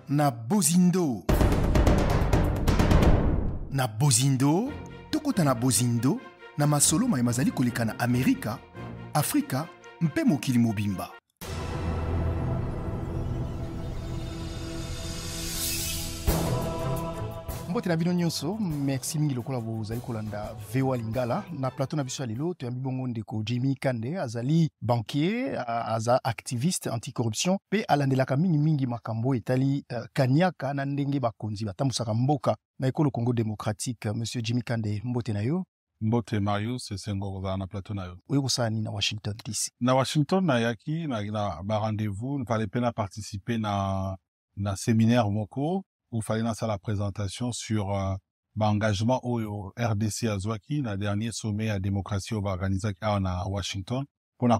na Bozindo. Na Bozindo, tokota na Bozindo, na masolo mazali koleka na Amerika, Afrika, mpe mokili mobimba. Mbote na bino nyonso, merci mingi lokola bozali kolanda VOA Lingala. Na plateau na biso alilo, to yambi bongo ndeko Jimmy Kande, azali banquier, aza activiste anti-corruption, pe alandelaka mingi makambo etali kanyaka na ndenge bakonzi batambusaka mboka na ekolo Congo démocratique. Monsieur Jimmy Kande, mbote na yo. Mbote Marius, Sengo na plateau na yo. Oyo kosani na Washington DC. Na Washington na yaki na ba rendez-vous, fallait pas participer na séminaire moko. Où fallait lancer la présentation sur l'engagement au RDC à Zwaki, le dernier sommet à démocratie au organisé à Washington. Pour la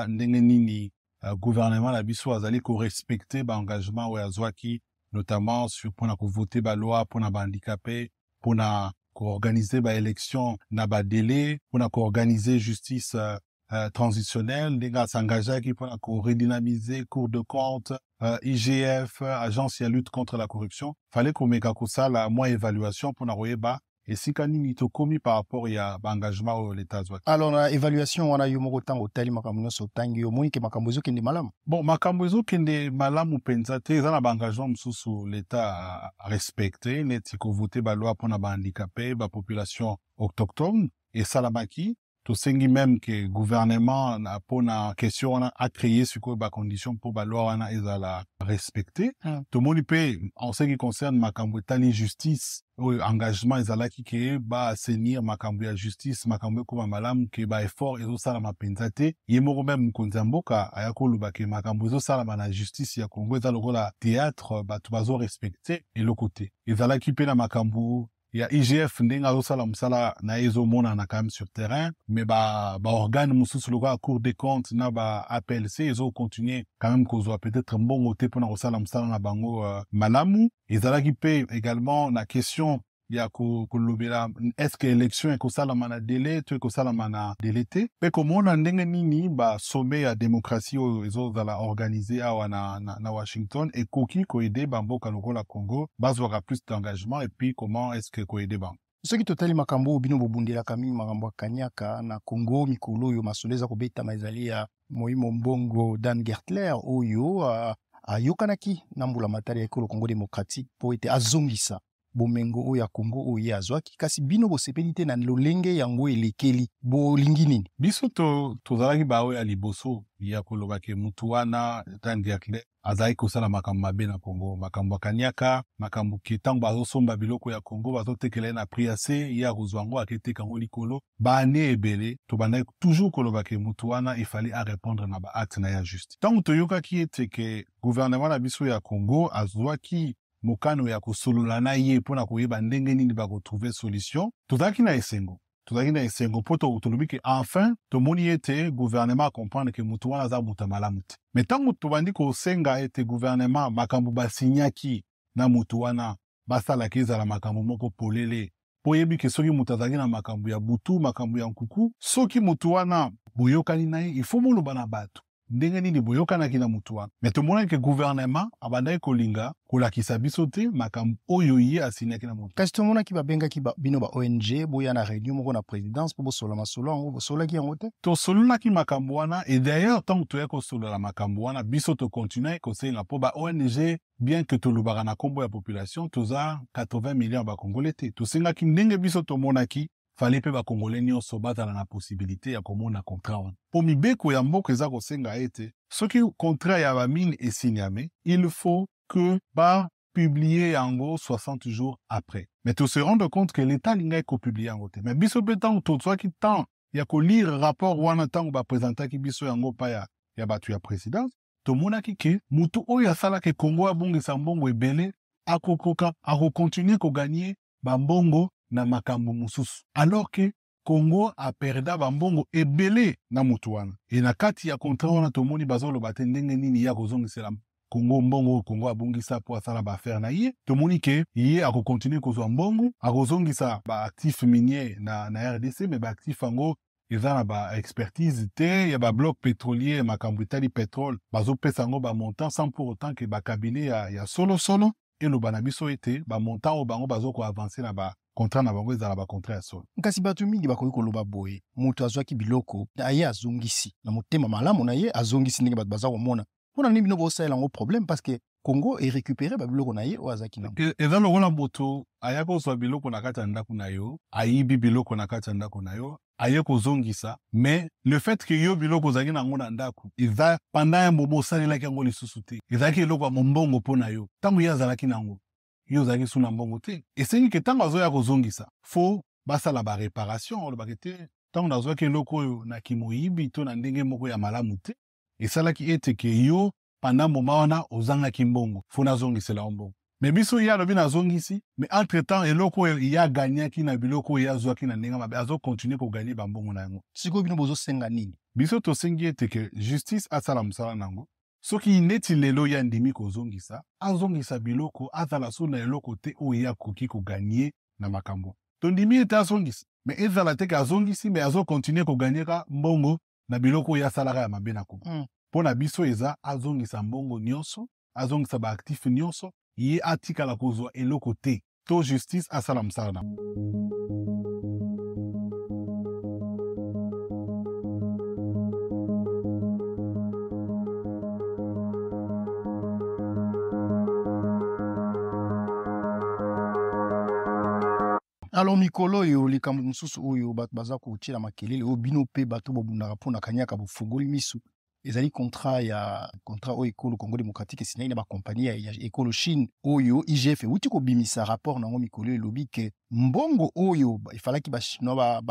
nini gouvernement la biso azali ko respecter l'engagement au Zwaki, notamment sur pour la voter la loi pour la handicapé, pour la organiser la élection na ba délai, pour la organiser justice transitionnelle, les gars s'engager qui pour la redynamiser cour de compte, IGF, agence de lutte contre la corruption. Fallait qu'on mette ça la moins évaluation pour n'arriver bas. Et si kanini to commis par rapport à l'engagement au l'État. Alors la évaluation on a eu moko tango tali makambo so tangi yo moi ke makambo zo kende malam. Bon makambo zo kende malam ou pensate za na engagement sous l'État à respecter neti ko voter ba loi pour na ba handicapé ba population autochtone et salamaki. To sengi même que gouvernement na pona question a créé ce que ba condition pour ba loi wana ezala respecter. To moni pe en ce qui concerne makambo tali justice ou engagement ezala ki ke ba assainir makambo ya justice makambo ko malamu ke ba effort ezo sala mapenzate yemoko même konzamboka ayako luba ke makambo ezo sala na justice ya Congo ezala lokola théâtre ba to bazo respecter et le côté ezala ki pe na makambo ya IGF ndenga osala musala na ezo mona na quand même sur terrain mais ba organe mususu loka à cour des comptes na ba APLC ezo continuer quand même kozwa peut-être bon côté pour na osala musala na bango malamu ezala ki pe également la question ya ko lobela est-ce que élection e ko sala mana délai to ko sala mana délété pe ko mona ndenge nini ba sommet ya démocratie ezo zala organiser awa na Washington et koki ko aider ba mboka lokola Congo bazwaka plus d'engagement et puis comment est-ce que ko aider ba soki totali makambo bino bobundela kami makambo kanyaka na Congo mikolo yo masoleza ko beta mazali ya Moïmo Mbongo Dan Gertler oyo ayokanaki na mbula matari ya ekolo Congo démocratique po ete azongisa bomengo oya Congo oye azwaki kasi bino bosepelite na lolenge yango elekeli bolingi nini biso tozalaki bawe ya liboso ya koloba ke mutu wana Dan Gertler azali kosala makambo mabe na Congo makambo kanyaka makambo kitango bazosomba biloko ya Congo bazotekela na priase ya kozwango aketeka ngo likolo bane ebele tobandaki toujours koloba ke mutu wana ifali a répondre na ba acte na ya juste tango toyoka ki ete ke gouvernement na biso ya Congo azwaki mokano ya kosolola na ye pona koyeba ndenge nini ba retrouver solution tozaki na esengo poto tolobi ke enfin tomoni ete gouvernement comprendre ke mutu wana za mutu malamu te mais tango tobandi ko senga ete gouvernement makambo basinyaki na mutu wana basala keza la makambo moko polele po yebi ke soki mutu azaki na makambo ya butu makambo ya nkuku soki mutu wana boyokani na ye il faut moloba na bato ndenge nini boyokanaki na mutu wana mais tomonaki ke gouvernement abandaki kolinga kolakisa biso te makambo oyo ye asinyaki na mutu kasi tomonaki babengaki bino ba ONG boya na réunion moko na présidence po bosola masolo yango bosolaki yango te tosololaki makambo wana et d'ailleurs tant que toya kosolola makambo wana biso tokontinue kosenga po ba ONG bien que tolobaka na kombo ya population toza 80 millions ba congolais te tosengaki ndenge biso tomonaki fallait pe ba congolais nyonso bazala na possibilité ya komona contrat wana po mibeko ya mboka eza kosenga ete soki contrat ya bamine esigname il faut que ba publier yango 60 jours après mais to se rendre compte que l'état linga ko publier yango te mais biso pe tant to soki tant ya ko lire rapport wana tango ba présentaki biso yango pa ya batu ya présidence to monaki ke mutu oyo asala ke Congo abongisa mbongo ebele akokoka continuer ko gagner ba mbongo na makambo mususu alors que Congo a perda bambongo ebele na mutu wana et na kati ya contrat wana tomoni bazoloba te ndenge nini ya kozongisela Congo mbongo Congo abongisa po asala ba affaire na ye tomoni ke ye akokontinue kozwa mbongo akozongisa ba actif minier na RDC mais ba actif ango eza na ba expertise te ya ba bloc pétrolier makambo etali pétrole bazopesa yango ba montant sans pour autant que ba cabinet ya solo eloba na biso ete ba montant oyo bango bazoko avancer na ba contrat na bango ezala ba contrat ya solo. Kasi bato mingi bakoki koloba boye moto azwaki biloko aye azongisi na motema malamu na ye azongisi ndenge bato baza komona mpona nini bino bosalela yango problème parce que Congo erécupéré babiloko na ye oyo azalaki nango. Eza lokola moto aya kozwa biloko na kati ya ndako na yo ayibi biloko na kati ya ndako na yo aye kozongisa mais le fait que yo biloko ozalaki nango na ndako eza pendant un moment osalelaki yango lisusu te ezalaki eloko ya mombongo mpo na yo ntango ye azalaki nango yo ozalaki su na mbongo te esengi ke ntango azoya kozongisa fo basala baréparation olobaki te ntango nazwaki eloko oyo na kimoyibi to na ndenge moko ya malamu te esalaki ete ke yo pendant moment wana ozangaki mbongo fo nazongisela mbongo me biso ye alobi nazongisi me entre temps eloko oyo ye aganyaki na biloko oyo ye azwaki na ndenge mabe azokontinue koganye bambongo na yango. Sikoyo bino bozosenga nini? Biso tosengi ete ke justice asala mosala nango soki neti lelo ye andimi kozongisa azongisa biloko azala so na eloko te oyo ye akoki koganye na makambo tondimi ete azongisa me ezala te ke azongisi me azokontinue koganyeka mbongo na biloko oyo asalaka ya mabe na Congo. Mpo na biso eza azongisa mbongo nyonso azongisa baactif nyonso ye atikala kozwa eloko te to justice asala mosala na alors mikolo oyo likambo mosusu oyo bato baza kotiela makelele oyo bino mpe bato bobundaka mpona kanyaka bofungoli miso ezali contrat oyo ekolo Congo démocratique esinaki na bakompani ya ekolo Chine oyo IGF euti kobimisa rapport nango mikolo elobi ke mbongo oyo efalaki bachinois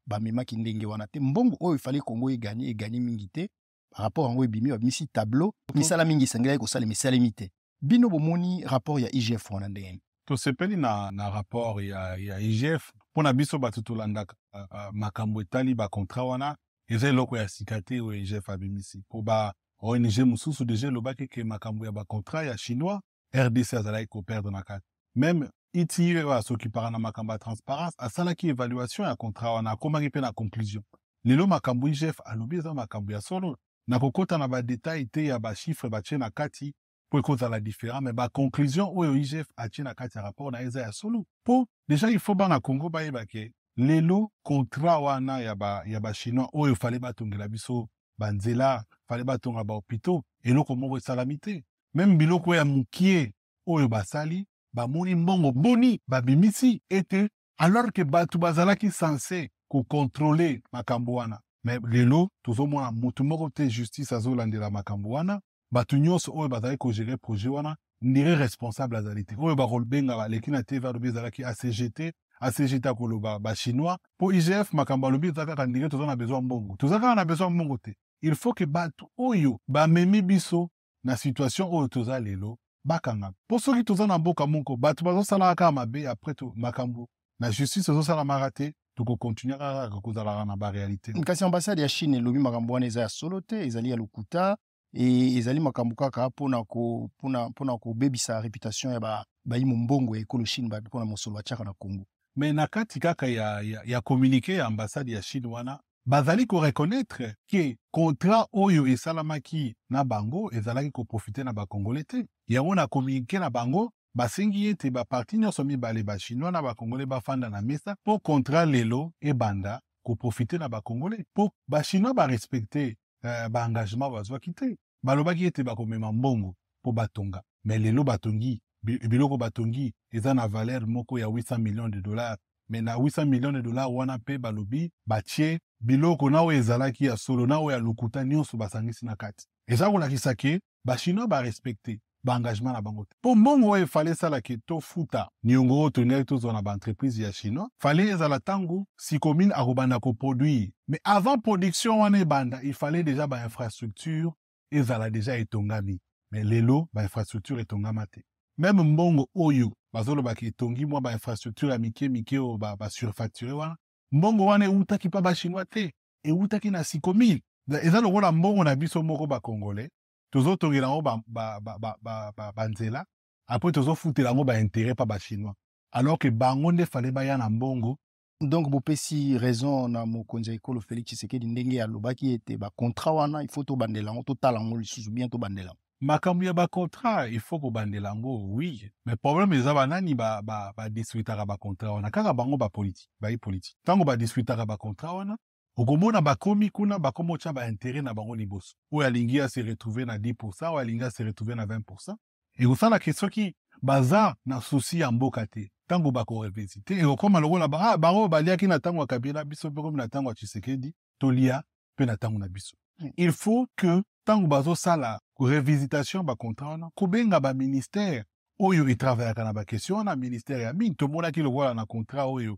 bamemaki ndenge wana te mbongo oyo efali Congo eganye mingi te rapport yango ebimi babimisi tableau misala mingi esengelaki kosala misalemi te bino bomoni rapport ya IGF wana ndenge tosepeli na rapport ya IGF mpona biso bato tolandaka makambo etali bacontrat wana eza eloko ya sika te oyo IGF abimisi mpo ba ONG mosusu deja elobaki ke makambo ya bacontrat ya chinois RDC azalaki koperdre na kati meme iti oyo asokipaka na makambo ya transparence asalaki évaluation ya contrat wana akomaki mpe na conclusion lelo makambo IGF alobi eza makambo ya solo na kokota na badetail te ya bachiffre batie na kati po ekozala différent mais baconclusion oyo IGF atie na kati ya rapport na eza ya solo mpo deja il faut bana Congo bayeba ke lelo contrat wana ya bachinois oyo fale batongela biso banzela fale batonga bahôpitaux eloko moko esalami te meme biloko ya mokie oyo basali bamoni mbongo boni babimisi ete alors ke bato bazalaki censé kocontrôle makambo wana mais lelo tozomona motu moko te justice azolandela makambo wana bato nyonso oyo bazalaki kogere projet wana ndire responsable azali te oyo bakolobenga baleki na TV alobi ezalaki ACGT akoloba bachinois mpo IGF makambo alobi eza kaka ndenge toza na besoin mbongo toza kaka na besoin mbongo te il faut ke bato oyo bamemi biso na situation oyo toza lelo bakanga mpo soki toza na mboka moko bato bazosalaka kaka mabe apres to makambo na justice ezosalamaka te tokokontinue kaka kozalaka na baréalité. Kasi ambassade ya Chine elobi makambo wana eza ya solo te ezali ya lokuta ezali makambo kaka mpona kobebisa réputation ya bayimo mbongo ya ekolo Chine mpona mosolo batiaka na Congo. Mais na kati kaka ya communiqué ya ambassade ya Chine wana bazali koreconnaître ke contrat oyo esalamaki na bango ezalaki koprofite na bakongolais te yango na communiqué na bango basengi ete baparti nyonso mibale bachinois na bakongolais bafanda na mesa mpo contrat lelo ebanda koprofite na bakongolais mpo bachinois barespecte baengagement bazwaki te balobaki ete bakomema mbongo mpo batonga mais lelo batongi biloko batongi eza na valeur moko ya 800 millions de dollars mais na 800 millions de dollars wana mpe balobi batie biloko na oyo ezalaki ya solo na oyo ya lokuta nyonso basangisi na kati eza kolakisa ke bachinois barespecte baengagement na bango te mpo mbongo oyo efale esalaki tofuta niongo oyo tondaki tozwa na baentreprise ya chinois fale ezala ntango sikomine akobanda koproduire mais avant production wana ebanda ifale deja bainfrastructure ezala deja etongami mais lelo bainfrastructure etongama te même mbongo oyo bazolobaki etongi mwa bainfrastructure ya mike oyo basurfacture wana mbongo wana eutaki mpa bachinois te eutaki na sikomine eza lokola mbongo na biso moko bakongolais tozotongela yango banzela apres tozofutela yango bainteret mpa bachinois alors ke bango nde fale baya na mbongo Donc bopesi raison na mokonzi ya ekolo Félix Tshisekedi ndenge alobaki ete bacontra wana il faut tobandela yango totala yango lisusu bien tobandela yango. Makambo ya bacontra il faut kobandela yango oui mais problème eza banani badiscutaka bacontra wana kaka bango bapolitique baye politique ntango badiscutaka bacontra wana okomona bakomi kuna bakomi otya baintérêt na bango liboso oyo alingi ase retrouver na 10% oyo alingi ase retrouver na 20% ekosalaki soki baza na susi ya mboka te ntango bakorevisite ekokoma lokola bango baliaki na ntango ya Kabila biso mpe komi na ntango ya Tshisekedi tolia mpe na ntango na biso il faut que ntango bazosala revisitation bacontra wana kobenga baministère oyo etravaillaka na bakestion wana ministère ya mine tomonaki lokola na contrat oyo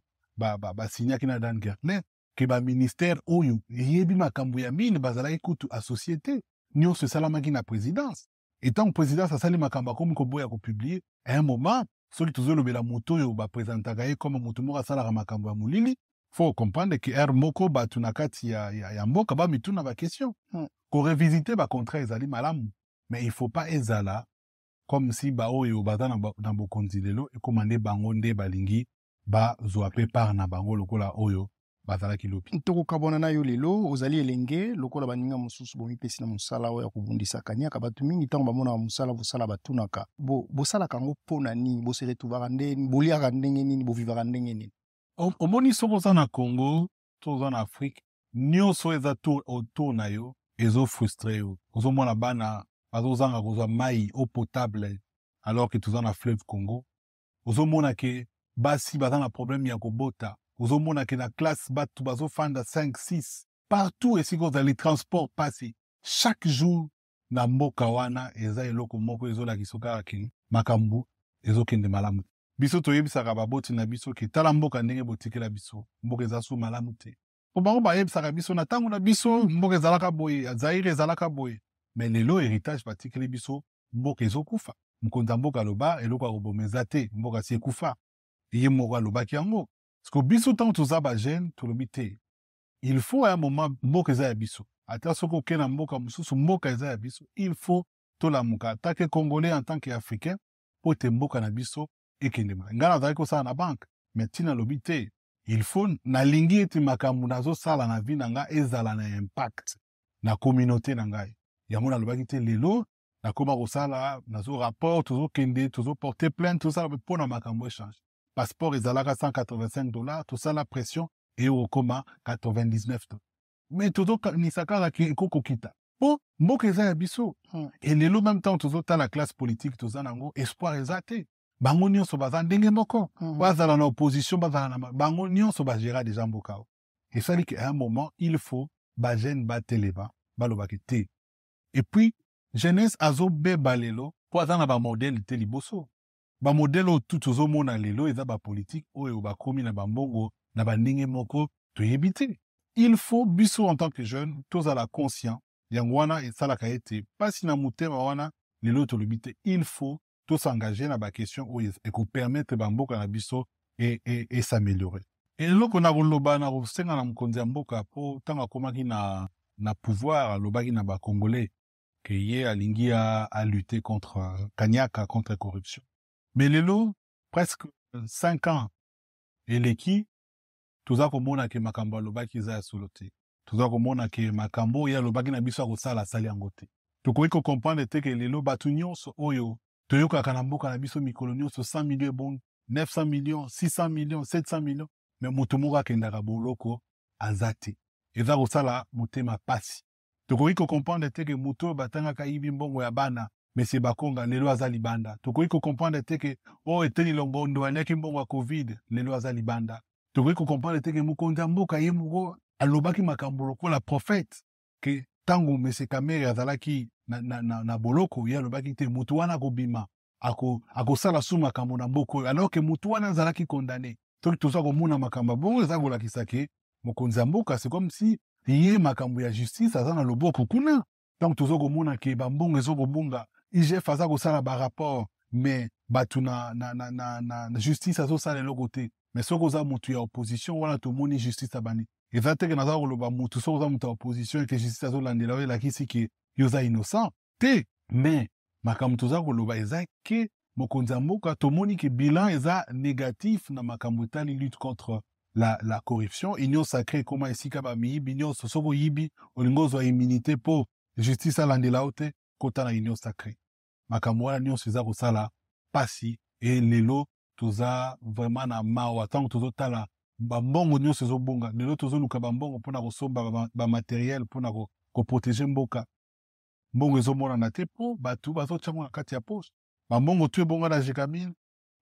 basignaki na Dan Gertler ke baministère oyo eyebi makambo ya mine bazalaki kutu associé te nyonso esalamaki na présidence etango présidence asali makambo akomi koboya kopublie à un moment soki tozolobela moto oyo bapresentaka ye comme moto moko asalaka makambo ya molili faut comprendre que ere moko bato na kati ya mboka bamituna bakestion korevisite bacontra ezali malamu mais il faut pas ezala comme si baoyo baza na bokonzi lelo ekoma nde bango nde balingi bazwa mpe part na bango lokola oyo bazalaki lobi tokokabwana na yo lelo ozali elenge lokola baninga mosusu bomipesi na mosala oyo ya kobundisa kanyaka bato mingi ntango bamonaka mosala bosala batunaka bosalaka yango mpona nini boseretuvaka ndeni boliaka ndenge nini bovivaka ndenge nini omoni soko oza na Congo to oza na Afrique nyonso eza autour na yo ezofrustre yo ozomona bana bazozanga kozwa mai eau potable alors que toza na fleuve Congo ozomona ke basi baza na problème ya kobota ozomona ke na classe bato bazofanda 5-6 partout esika ozali transport pasi chaque jour na mboka wana eza eloko moko ezolakisa kaka ke makambo ezokende malamu biso toyebisaka baboti na biso ke tala mboka ndenge botikela biso mboka eza su malamu te po bango bayebisaka biso na ntango na biso mboka ezalaka boye Zaire ezalaka boye mais lelo héritage batikeli biso mboka ezokufa mokonzi ya mboka aloba eloko akoboma eza te mboka si ekufa ye moko alobaki yango parce que biso ntango toza bagene tolobi te il faut à un moment mboka eza ya biso ata soki okei na mboka mosusu mboka eza ya biso il faut tolamuka atake congolais en tant que africain po te mboka na biso ekende ngai nazalaki kosala na banke mais ntina alobi te il faut nalingi ete makambo nazosala na vi na ngai ezala na impact na communauté na ngai yango nalobaki te lelo nakoma kosala nazo rapport tozokende tozoporte plainte tosala mpona makambo echange passeport ezalaka $185 tosala pression eokoma 99 $. Mais tozokanisa kaka ke ekokokita po mboka eza ya biso elelo même temps tozotala classe politique toza nango espoir eza te bango nyonso baza ndenge moko bazala na opposition bazala na bango nyonso bagera deja mboka o esali ke à un moment il faut bagene batelema balobaki te et puis jeunesse azobeba lelo po aza na bamodele te liboso bamodele oyo tu tozomona lelo eza bapolitique oyo bakomi na bambongo na bandenge moko toyebi te il faut biso en tant que jeune tozala conscient yango wana esalaka ete pasi na motema wana lelo tolobi te il faut s'engager na bakestion oyo ekopermettre bamboka na biso et s'améliorer eloko na koloba na kosenga na mokonzi ya mboka po ntango akomaki na pouvoir alobaki na bacongolais ke ye alingi a lutter contre kanyaka contre corruption mais lelo presque 5 ans eleki toza komona ke makambo alobaki eza ya solo te toza komona ke makambo oyo alobaki na biso akosala asali yango te tokoki kocomprendre te ke lelo bato nyonso oyo toyokaka na mboka na biso mikolo nyonso 100 millions ebongi 900 millions 600 millions 700 millions mais moto moko akendaka boloko aza te eza kosala motema pasi tokoki kocomprendre te ke moto oyo batangaka yibi mbongo ya bana mese bakonga lelo aza libanda tokoki kocomprendre te ke oyo eteni longondo anyaki mbongo ya covid lelo aza libanda tokoki kocomprendre te ke mokonzi ya mboka ye moko alobaki makambo lokola prophète ke ntango mese Kamere azalaki na boloko ye alobaki te moto wana akobima akosala su makambo na mboka oyo alors ke moto wana azalaki condamné toki toza komona makambo bongo eza kolakisa ke mokonzi ya mboka c'est comme si ye makambo ya justice aza na loboko kuna ntango toza komona ke bambongo ezokobunga IGF aza kosala barapport mais bato na justice azosala eloko te mais soki oza moto ya opposition wana tomoni justice abandi eza teke naza koloba motu soki oza moto ya opposition eke justice azolandela oyo elakisi ke yo oza innocent te mais makambo toza koloba eza ke mokonzi ya mboka tomoni ke bilan eza négatif na makambo etali lutte contre la corruption. Union sacrée, comment esika ba miyibi, union sosoko yibi, olingo zwa immunité po justice alandela ote, kota na union sacrée. Makambo wana nyonso eza kosala pasi, et lelo toza vraiment na mawa, tango tozotala bambongo nyonso ezobonga, lelo tozoluka bambongo mpona kosomba materiel mpona koprotéger mboka. Mbongo ezomonana te po batu bazotiango na kati ya poche. Bambongo tu ebonga na Jekamil,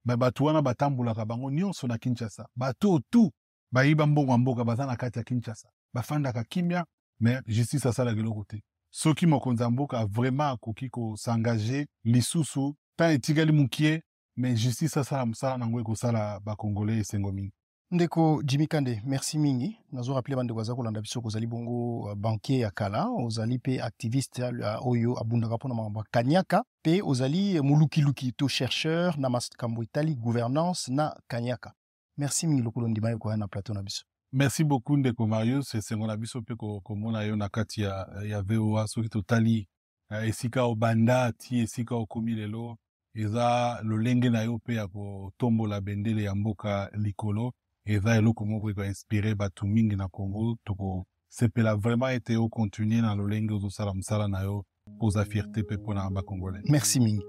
batu wana batambulaka bango nyonso na Kinshasa. Bato tu bayiba mbongo ya mboka baza na kati ya Kinshasa. Bafandaka kimia, mais justice asala eloko te. Soki mokonzi ya mboka vraiment akoki s'engager lisusu, tant etikali mukie, mais justice asala mosala nango ekosala bakongolais esengo mingi. Ndeko Jimmy Kande, merci mingi. Nazo rappelé bande kwa kolanda biso kozali bongo banquier ya kala, ozali pe activiste oyo abundaka pona mamba Kanyaka, pe ozali muluki to chercheur na makambo itali gouvernance na Kanyaka. Merci mingi lokolo ndima ko na plateau na biso. Merci beaucoup ndeko Marius, esengo na biso pe komona yo na kati ya VOA soki totali esika obanda ti esika okomi lelo eza lolenge na yo pe ya kotombola bendele ya mboka likolo. Eza eloko moko eko inspiré batu mingi na Congo, toko sepela vraiment ete yo continuer na lolenge ozosala msala na yo poza fierté pe pona ba Congolais. Merci mingi.